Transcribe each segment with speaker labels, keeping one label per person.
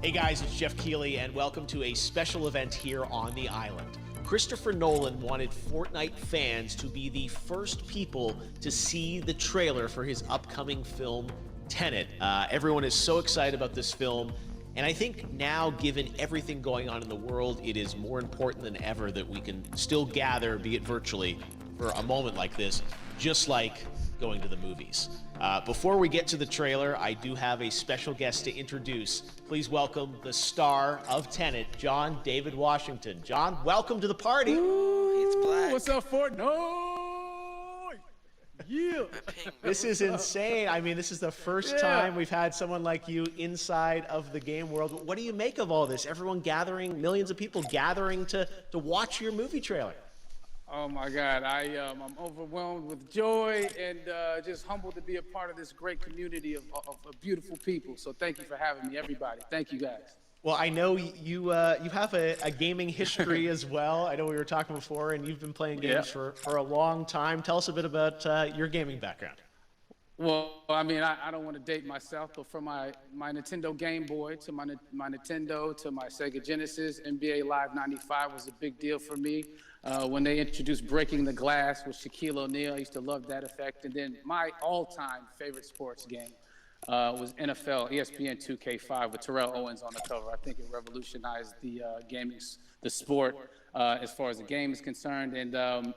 Speaker 1: Hey guys, it's Jeff Keighley, and welcome to a special event here on the island. Christopher Nolan wanted Fortnite fans to be the first people to see the trailer for his upcoming film, Tenet. Everyone is so excited about this film, and I think now, given everything going on in the world, it is more important than ever that we can still gather, be it virtually, for a moment like this, just like going to the movies. Before we get to the trailer, I do have a special guest to introduce. Please welcome the star of Tenet, John David Washington. John, welcome to the party.
Speaker 2: Ooh, it's black.
Speaker 3: What's up, Fortnite? Yeah.
Speaker 1: This is insane. I mean, this is the first time we've had someone like you inside of the game world. What do you make of all this? Everyone gathering, millions of people gathering to watch your movie trailer.
Speaker 3: Oh my God, I'm overwhelmed with joy and just humbled to be a part of this great community of beautiful people. So thank you for having me, everybody. Thank you, guys.
Speaker 1: Well, I know you have a gaming history as well. I know we were talking before, and you've been playing games for a long time. Tell us a bit about your gaming background.
Speaker 3: Well, I mean, I don't want to date myself, but from my Nintendo Game Boy to my Nintendo to my Sega Genesis, NBA Live 95 was a big deal for me. When they introduced Breaking the Glass with Shaquille O'Neal, I used to love that effect. And then my all-time favorite sports game was NFL ESPN 2K5 with Terrell Owens on the cover. I think it revolutionized the the sport as far as the game is concerned, and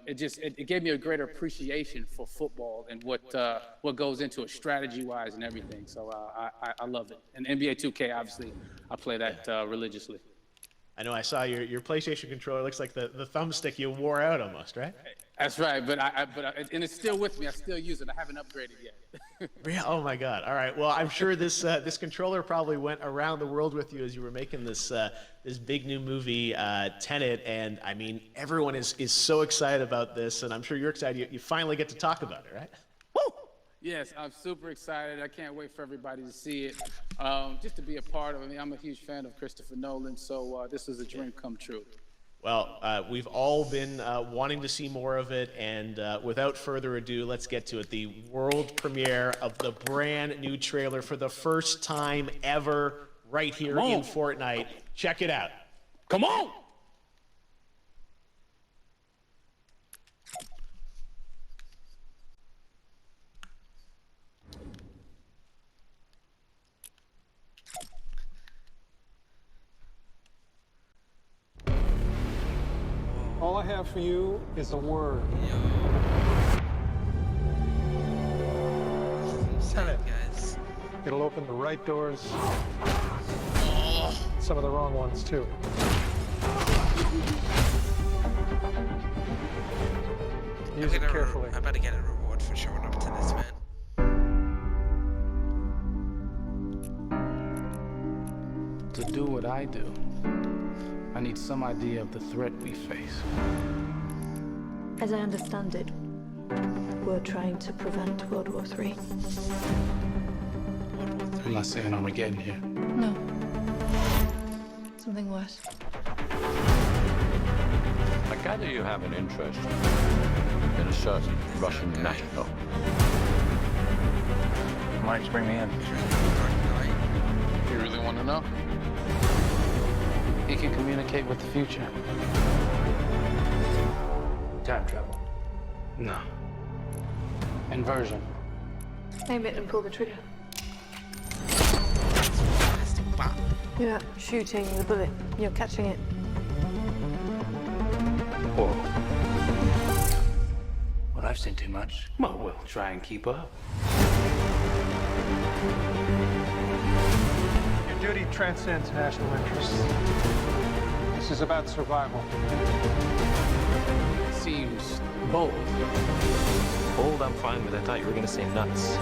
Speaker 3: it gave me a greater appreciation for football and what goes into it strategy-wise and everything. So I love it. And NBA 2K, obviously, I play that religiously.
Speaker 1: I know I saw your PlayStation controller. Looks like the thumbstick you wore out almost, right?
Speaker 3: That's right, but and it's still with me. I still use it. I haven't upgraded yet.
Speaker 1: Yeah. Oh my God. All right. Well, I'm sure this controller probably went around the world with you as you were making this big new movie, Tenet. And I mean, everyone is so excited about this, and I'm sure you're excited. You finally get to talk about it, right? Woo!
Speaker 3: Yes, I'm super excited. I can't wait for everybody to see it. Just to be a part of it. I mean, I'm a huge fan of Christopher Nolan, so this is a dream come true.
Speaker 1: Well, we've all been wanting to see more of it, and without further ado, let's get to it. The world premiere of the brand new trailer for the first time ever right here in Fortnite. Check it out.
Speaker 3: Come on!
Speaker 4: All I have for you is a word.
Speaker 2: Tenet, guys.
Speaker 4: It'll open the right doors. Some of the wrong ones, too. Use it carefully.
Speaker 2: I'm about to get a reward for showing up to this, man.
Speaker 5: To do what I do, I need some idea of the threat we face.
Speaker 6: As I understand it, we're trying to prevent World War III.
Speaker 5: I'm not saying Armageddon here.
Speaker 6: No. Something worse.
Speaker 7: I gather you have an interest in a certain Russian national.
Speaker 5: Mike's bring me in.
Speaker 3: You really want to know?
Speaker 5: He can communicate with the future.
Speaker 4: Time travel.
Speaker 5: No. Inversion.
Speaker 6: Aim it and pull the trigger. You're not shooting the bullet, you're catching it.
Speaker 5: Whoa. Well, I've seen too much. Well, we'll try and keep up.
Speaker 4: Your duty transcends national interests. This is about survival.
Speaker 3: It seems bold.
Speaker 8: Bold, I'm fine with. I thought you were going to say nuts.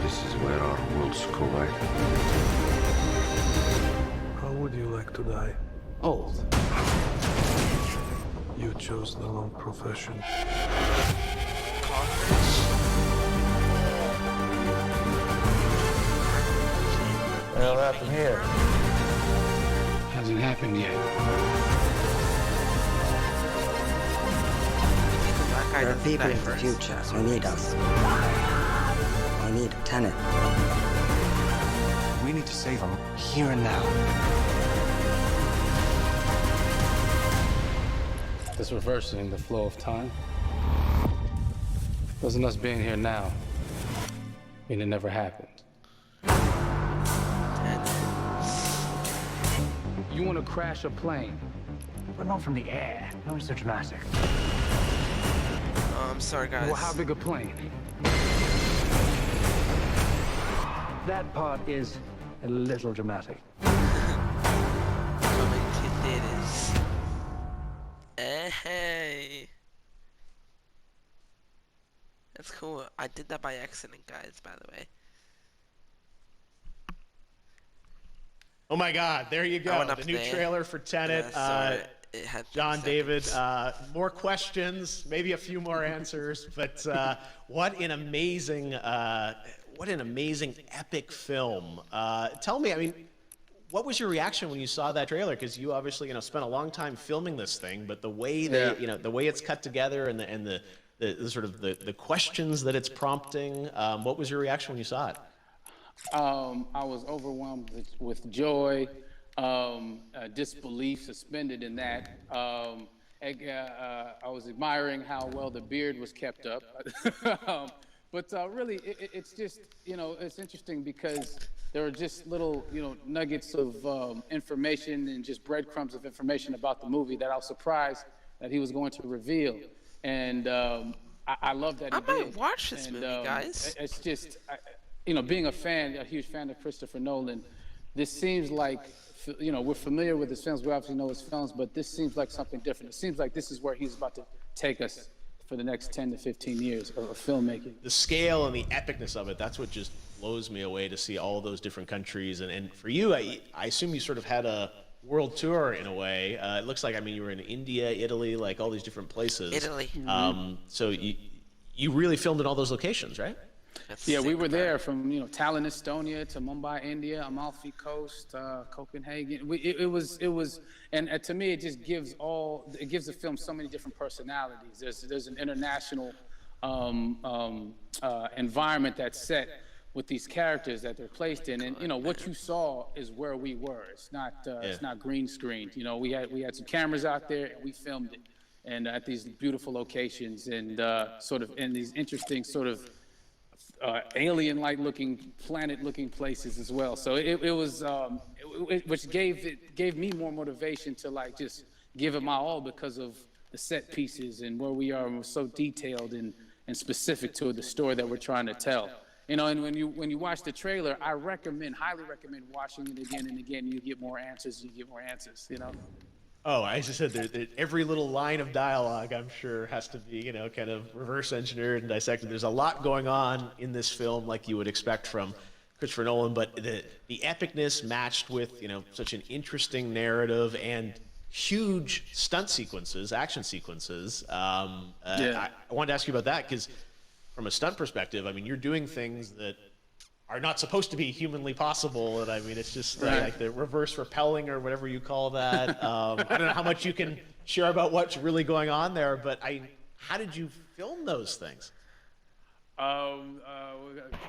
Speaker 7: This is where our worlds collide.
Speaker 4: How would you like to die?
Speaker 5: Old.
Speaker 4: You chose the wrong profession.
Speaker 7: What'll happen here?
Speaker 5: Hasn't happened yet.
Speaker 9: There are people in the future who need us. I need Tenet.
Speaker 10: We need to save him here and now.
Speaker 5: This reversing the flow of time. Doesn't us being here now mean it never happened? You want to crash a plane?
Speaker 4: But not from the air. That was so dramatic.
Speaker 2: Oh, I'm sorry, guys.
Speaker 5: Well, how big a plane?
Speaker 4: That part is a little dramatic.
Speaker 2: Coming to theaters. Hey. That's cool. I did that by accident, guys, by the way.
Speaker 1: Oh my God, there you
Speaker 2: I
Speaker 1: go.
Speaker 2: went
Speaker 1: The
Speaker 2: up
Speaker 1: new
Speaker 2: there.
Speaker 1: trailer for Tenet.
Speaker 2: It had
Speaker 1: John,
Speaker 2: 30
Speaker 1: David,
Speaker 2: seconds.
Speaker 1: more questions, maybe a few more answers, but what an amazing epic film. Tell me, I mean, what was your reaction when you saw that trailer? Because you obviously, spent a long time filming this thing, but the way the way it's cut together and the sort of the questions that it's prompting, what was your reaction when you saw it?
Speaker 3: I was overwhelmed with joy, disbelief suspended in that. I was admiring how well the beard was kept up. But really, it's just, it's interesting because there are just little, nuggets of information and just breadcrumbs of information about the movie that I was surprised that he was going to reveal. And I love that he did.
Speaker 2: I might watch this movie, guys.
Speaker 3: It's just, being a huge fan of Christopher Nolan, this seems like, we're familiar with his films, we obviously know his films, but this seems like something different. It seems like this is where he's about to take us for the next 10 to 15 years of filmmaking.
Speaker 1: The scale and the epicness of it, that's what just blows me away to see all those different countries. And for you, I assume you sort of had a world tour in a way. It looks like, you were in India, Italy, like all these different places.
Speaker 2: Italy.
Speaker 1: So you really filmed in all those locations, right?
Speaker 3: Yeah, we were there from Tallinn, Estonia to Mumbai, India, Amalfi Coast, Copenhagen. It was, and to me, it just gives the film so many different personalities. There's an international environment that's set with these characters that they're placed in, and what you saw is where we were. It's not green screened. We had some cameras out there and we filmed it, and at these beautiful locations and sort of in these interesting sort of alien-like looking, planet-looking places as well. So it was, which gave me more motivation to just give it my all because of the set pieces and where we are, and we're so detailed and specific to the story that we're trying to tell. And when you watch the trailer, I highly recommend watching it again and again. You get more answers. Oh,
Speaker 1: I just said every little line of dialogue, I'm sure, has to be, kind of reverse engineered and dissected. There's a lot going on in this film, like you would expect from Christopher Nolan, but the epicness matched with, such an interesting narrative and huge stunt sequences, action sequences. I wanted to ask you about that because from a stunt perspective, you're doing things that are not supposed to be humanly possible, and it's just like the reverse rappelling or whatever you call that. I don't know how much you can share about what's really going on there, but how did you film those things?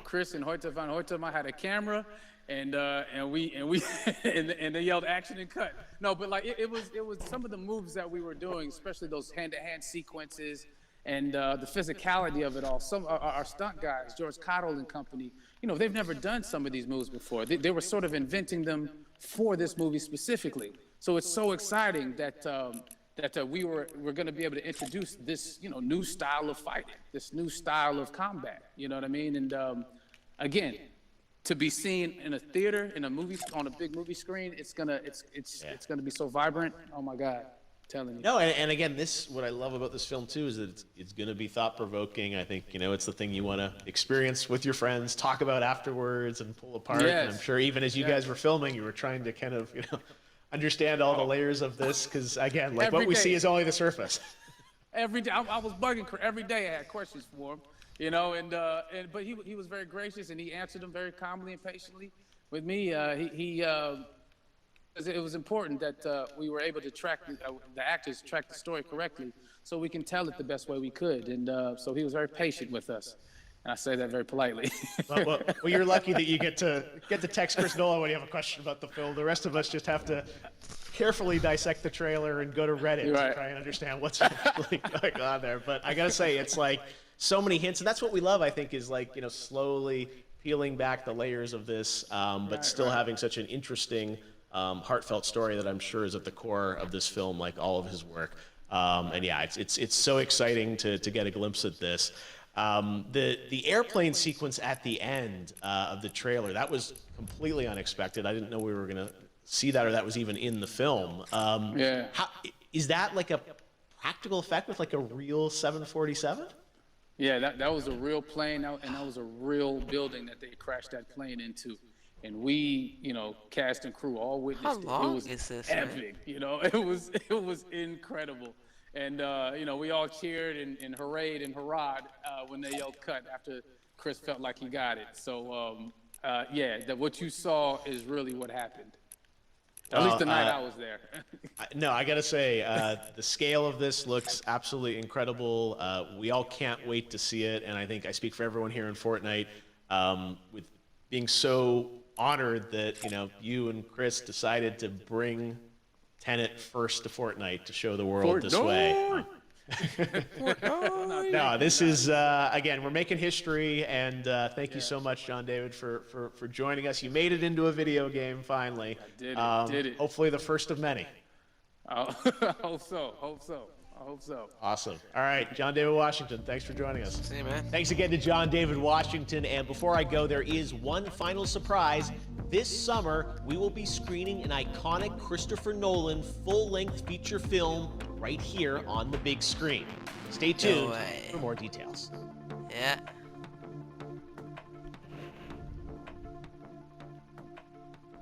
Speaker 3: Chris and Hoyte van Hoytema had a camera, and they yelled action and cut. No, but it was some of the moves that we were doing, especially those hand-to-hand sequences. And the physicality of it all. Some our stunt guys, George Cottle and company, they've never done some of these moves before. They were sort of inventing them for this movie specifically. So it's so exciting that we're going to be able to introduce this new style of fighting, this new style of combat. You know what I mean? And again, to be seen in a theater, in a movie, on a big movie screen, it's gonna be so vibrant. Oh my God. Telling you.
Speaker 1: No, and again, what I love about this film too is that it's going to be thought-provoking. I think it's the thing you want to experience with your friends, talk about afterwards, and pull apart.
Speaker 3: Yes.
Speaker 1: And I'm sure even as you guys were filming, you were trying to kind of understand all the layers of this because again, what we see is only the surface.
Speaker 3: Every day, I was bugging every day. I had questions for him, but he was very gracious and he answered them very calmly and patiently with me. It was important that we were able to track the actors track the story correctly so we can tell it the best way we could. And so he was very patient with us. And I say that very politely.
Speaker 1: Well, you're lucky that you get to text Chris Nolan when you have a question about the film. The rest of us just have to carefully dissect the trailer and go to Reddit
Speaker 3: Right.
Speaker 1: to try and understand what's actually going on there. But I gotta say, it's like so many hints, and that's what we love. I think is like slowly peeling back the layers of this, but still having such an interesting, heartfelt story that I'm sure is at the core of this film, like all of his work. And yeah, it's so exciting to get a glimpse at this. The airplane sequence at the end of the trailer, that was completely unexpected. I didn't know we were gonna see that, or that was even in the film.
Speaker 3: Yeah.
Speaker 1: Is that like a practical effect with like a real 747?
Speaker 3: Yeah, that was a real plane, and that was a real building that they crashed that plane into. And we, cast and crew all witnessed it.
Speaker 2: How long
Speaker 3: It was
Speaker 2: is this, man?
Speaker 3: epic, it was incredible. And, we all cheered and hurrayed and hurrahed when they yelled cut after Chris felt like he got it. So, what you saw is really what happened. At least the night I was there.
Speaker 1: No, I gotta say, the scale of this looks absolutely incredible. We all can't wait to see it, and I think I speak for everyone here in Fortnite, with being so honored that you and Chris decided to bring Tenet first to Fortnite to show the world this way. No, this is again, we're making history, and thank you so much, John David, for joining us. You made it into a video game finally.
Speaker 3: I did it.
Speaker 1: Hopefully the first of many.
Speaker 3: I hope so.
Speaker 1: Awesome. All right, John David Washington, thanks for joining us.
Speaker 2: See you, man.
Speaker 1: Thanks again to John David Washington. And before I go, there is one final surprise. This summer, we will be screening an iconic Christopher Nolan full-length feature film right here on the big screen. Stay tuned
Speaker 2: way.
Speaker 1: for more details.
Speaker 2: Yeah.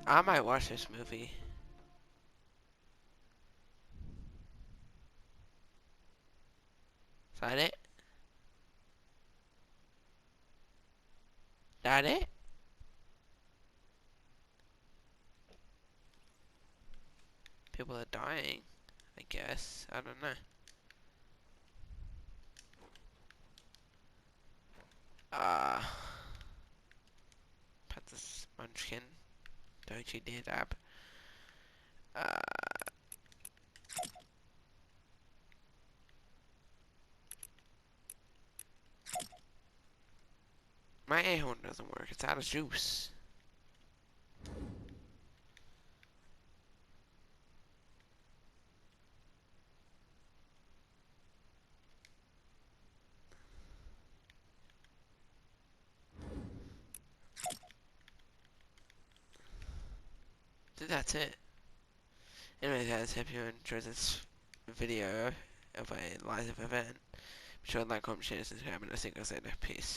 Speaker 2: I might watch this movie. Is that it? That it? People are dying, I guess. I don't know. Put this munchkin. Don't you dare dab. My air horn doesn't work. It's out of juice. So that's it. Anyway guys, hope you enjoyed this video of a live event. Be sure to like, comment, share, subscribe, and I'll see you guys later. Peace.